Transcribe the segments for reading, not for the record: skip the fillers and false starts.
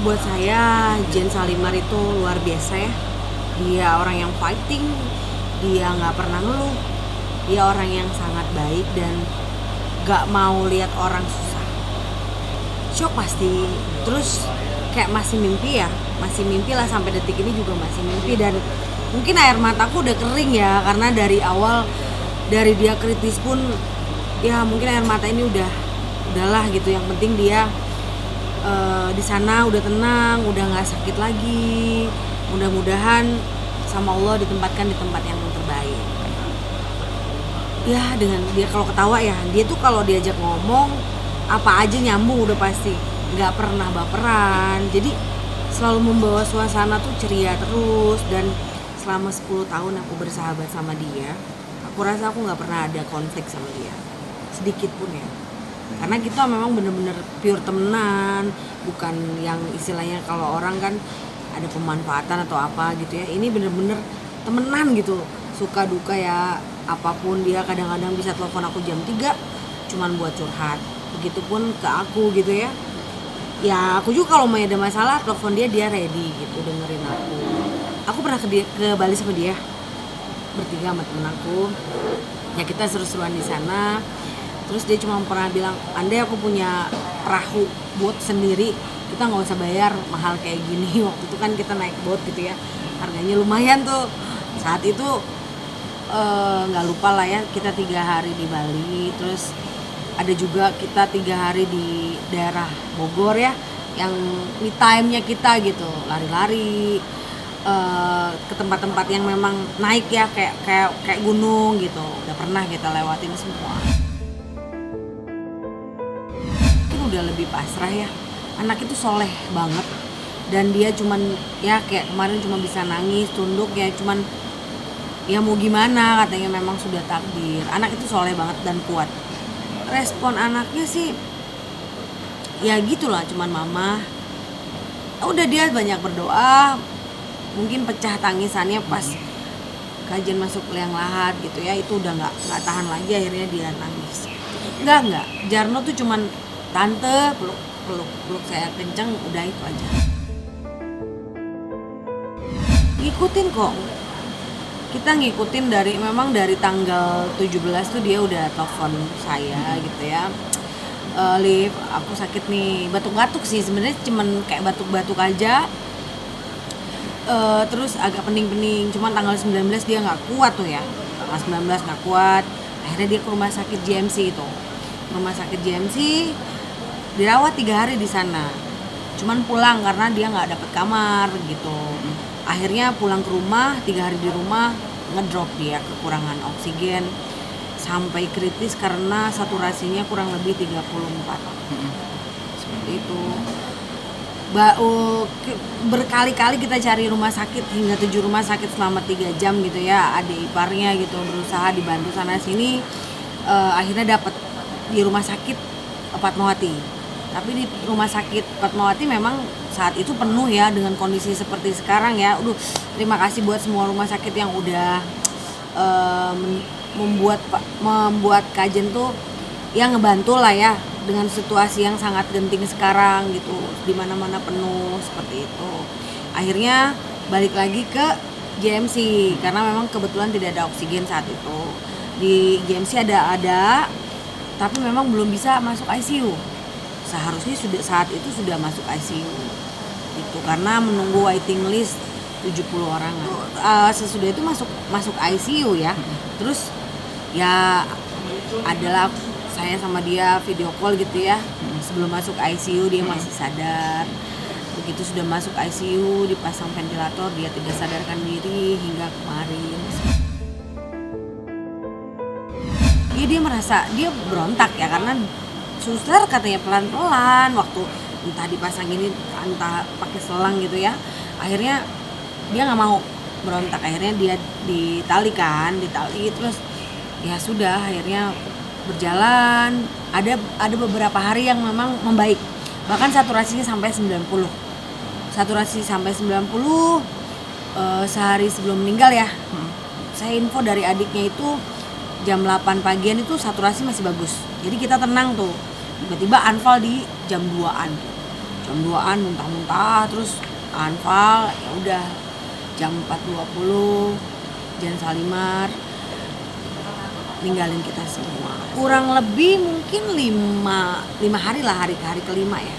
Buat saya Jen Salimar itu luar biasa ya. Dia orang yang fighting, dia nggak pernah ngeluh, dia orang yang sangat baik dan nggak mau lihat orang susah. Shock pasti, terus kayak masih mimpi ya, masih mimpi lah sampai detik ini juga masih mimpi. Dan mungkin air mataku udah kering ya, karena dari awal, dari dia kritis pun ya mungkin air mata ini udahlah gitu. Yang penting dia di sana udah tenang, udah nggak sakit lagi. Mudah-mudahan sama Allah ditempatkan di tempat yang terbaik. Ya dengan dia kalau ketawa ya, dia tuh kalau diajak ngomong apa aja nyambung udah pasti, nggak pernah baperan. Jadi selalu membawa suasana tuh ceria terus. Dan selama 10 tahun aku bersahabat sama dia, aku rasa aku nggak pernah ada konflik sama dia sedikit pun ya. Karena kita memang bener-bener pure temenan, bukan yang istilahnya kalau orang kan ada pemanfaatan atau apa gitu ya. Ini bener-bener temenan gitu, suka duka ya apapun. Dia kadang-kadang bisa telepon aku jam 3 cuman buat curhat, begitupun ke aku gitu ya. Ya aku juga kalau mau ada masalah telepon dia ready gitu dengerin aku. Aku pernah ke Bali sama dia bertiga sama temen aku. Ya kita seru-seruan di sana. Terus dia cuma pernah bilang, andai aku punya perahu boat sendiri, kita nggak usah bayar mahal kayak gini. Waktu itu kan kita naik boat gitu ya, harganya lumayan tuh. Saat itu nggak lupa lah ya, kita 3 hari di Bali. Terus ada juga kita 3 hari di daerah Bogor ya, yang me time-nya kita gitu, lari-lari ke tempat-tempat yang memang naik ya, kayak gunung gitu. Udah pernah kita lewatin semua. Udah lebih pasrah ya, anak itu soleh banget. Dan dia cuman ya kayak kemarin cuma bisa nangis tunduk ya, cuman ya mau gimana, katanya memang sudah takdir. Anak itu soleh banget dan kuat. Respon anaknya sih ya gitulah, cuman mama. Udah dia banyak berdoa, mungkin pecah tangisannya pas kajian masuk liang lahat gitu ya. Itu udah nggak tahan lagi, akhirnya dia nangis. Enggak, Jarno tuh cuman tante peluk saya kenceng, udah itu aja. Ngikutin kok, kita ngikutin memang dari tanggal 17 tuh dia udah telepon saya gitu ya. Liv, aku sakit nih, batuk-batuk sih sebenarnya, cuman kayak batuk-batuk aja. Terus agak pening-pening, cuman tanggal 19 dia nggak kuat tuh ya, tanggal 19 nggak kuat. Akhirnya dia ke rumah sakit JMC itu, rumah sakit JMC, dirawat 3 hari di sana. Cuman pulang karena dia nggak dapet kamar gitu. Akhirnya pulang ke rumah, 3 hari di rumah, ngedrop dia, kekurangan oksigen sampai kritis karena saturasinya kurang lebih 34. Seperti itu. Berkali-kali kita cari rumah sakit, hingga 7 rumah sakit selama 3 jam gitu ya. Adik iparnya gitu berusaha dibantu sana sini. Akhirnya dapet di rumah sakit Fatmawati. Tapi di rumah sakit Fatmawati memang saat itu penuh ya, dengan kondisi seperti sekarang ya. Terima kasih buat semua rumah sakit yang udah membuat kajian tuh yang ngebantu lah ya dengan situasi yang sangat genting sekarang gitu, di mana-mana penuh seperti itu. Akhirnya balik lagi ke JMC karena memang kebetulan tidak ada oksigen saat itu. Di JMC ada, tapi memang belum bisa masuk ICU. Seharusnya saat itu sudah masuk ICU itu karena menunggu waiting list 70 orang. Sesudah itu masuk ICU ya. Terus ya adalah saya sama dia video call gitu ya. Sebelum masuk ICU dia masih sadar. Begitu sudah masuk ICU dipasang ventilator, dia tidak sadarkan diri hingga kemarin. Ya dia merasa, dia berontak ya karena suster katanya pelan-pelan, waktu entah dipasang ini entah pakai selang gitu ya. Akhirnya dia nggak mau, berontak. Akhirnya dia ditali terus ya sudah, akhirnya berjalan. Ada beberapa hari yang memang membaik, bahkan saturasinya sampai 90. Sehari sebelum meninggal ya. Saya info dari adiknya itu jam 8 pagian itu saturasi masih bagus. Jadi kita tenang tuh. Tiba-tiba anfal di jam 2-an. jam 2-an muntah-muntah, terus anfal ya udah jam 4.20 Jen Salimar ninggalin kita semua. Kurang lebih mungkin 5 hari lah, hari kelima ya.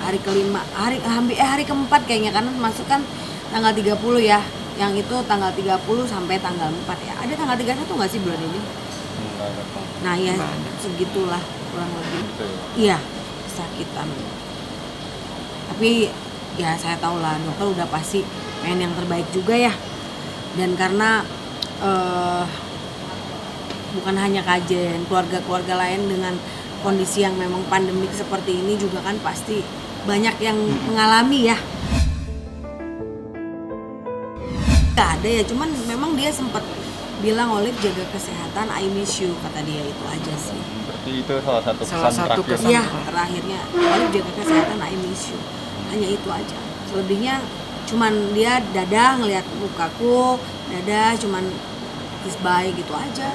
Hari kelima, hari keempat kayaknya, karena masuk kan tanggal 30 ya. Yang itu tanggal 30 sampai tanggal 4 ya. Ada tanggal 31 nggak sih bulan ini? Nah ya segitulah kurang lebih. Iya, kesakitan. Tapi ya saya tahu lah, dokter udah pasti pengen yang terbaik juga ya. Dan karena bukan hanya Kajen, keluarga-keluarga lain dengan kondisi yang memang pandemik seperti ini juga kan pasti banyak yang mengalami ya. Gak ada ya, cuman memang dia sempat bilang, Olive jaga kesehatan, I miss you, kata dia, itu aja sih. Berarti itu salah satu pesan terakhir. Iya, terakhirnya Olive jaga kesehatan, I miss you. Hanya itu aja. Selebihnya cuman dia dadah ngelihat mukaku, dadah cuman kiss bye gitu aja.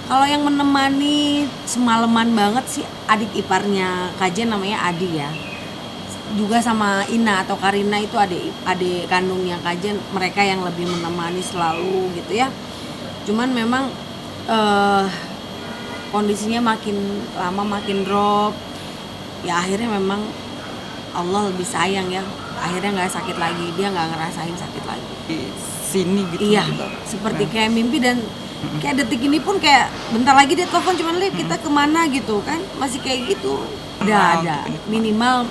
Kalau yang menemani semalaman banget sih adik iparnya Kajen, namanya Adi ya. Juga sama Ina atau Karina, itu adik kandungnya Kajen, mereka yang lebih menemani selalu gitu ya. Cuman memang kondisinya makin lama makin drop. Ya akhirnya memang Allah lebih sayang ya. Akhirnya nggak sakit lagi, dia nggak ngerasain sakit lagi. Di sini gitu. Iya, seperti kayak mimpi. Dan kayak detik ini pun kayak bentar lagi dia telepon, cuman Liv kita kemana gitu kan, masih kayak gitu. Udah ada minimal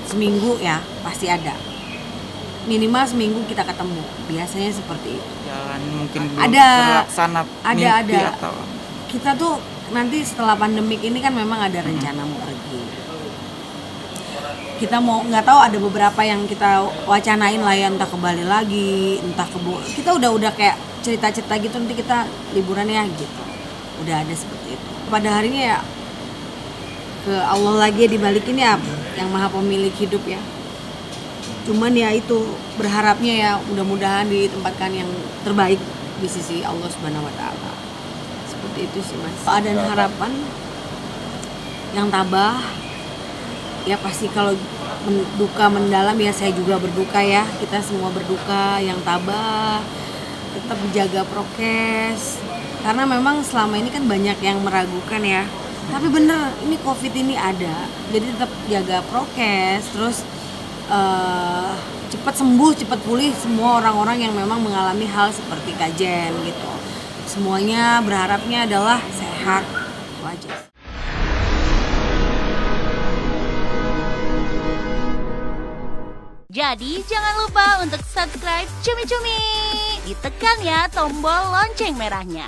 seminggu ya, pasti ada. Minimal seminggu kita ketemu. Biasanya seperti itu. Jalan mungkin belum Ada mimpi atau kita tuh nanti setelah pandemik ini kan memang ada rencana mau pergi. Kita mau, nggak tahu, ada beberapa yang kita wacanain lah ya, entah ke Bali lagi, entah ke kita udah kayak cerita-cerita gitu, nanti kita liburan ya gitu. Udah ada seperti itu. Pada harinya ya ke Allah lagi dibalikin ya, yang maha pemilik hidup ya. Cuman ya itu, berharapnya ya mudah-mudahan ditempatkan yang terbaik di sisi Allah Subhanahu wa taala. Seperti itu sih Mas. Ada harapan yang tabah. Ya pasti kalau duka mendalam ya, saya juga berduka ya. Kita semua berduka, yang tabah. Tetap jaga prokes. Karena memang selama ini kan banyak yang meragukan ya. Tapi bener, ini COVID ini ada. Jadi tetap jaga prokes, terus cepat sembuh, cepat pulih semua orang-orang yang memang mengalami hal seperti Kajen gitu. Semuanya berharapnya adalah sehat. Itu aja. Jadi jangan lupa untuk subscribe Cumi Cumi. Ditekan ya tombol lonceng merahnya.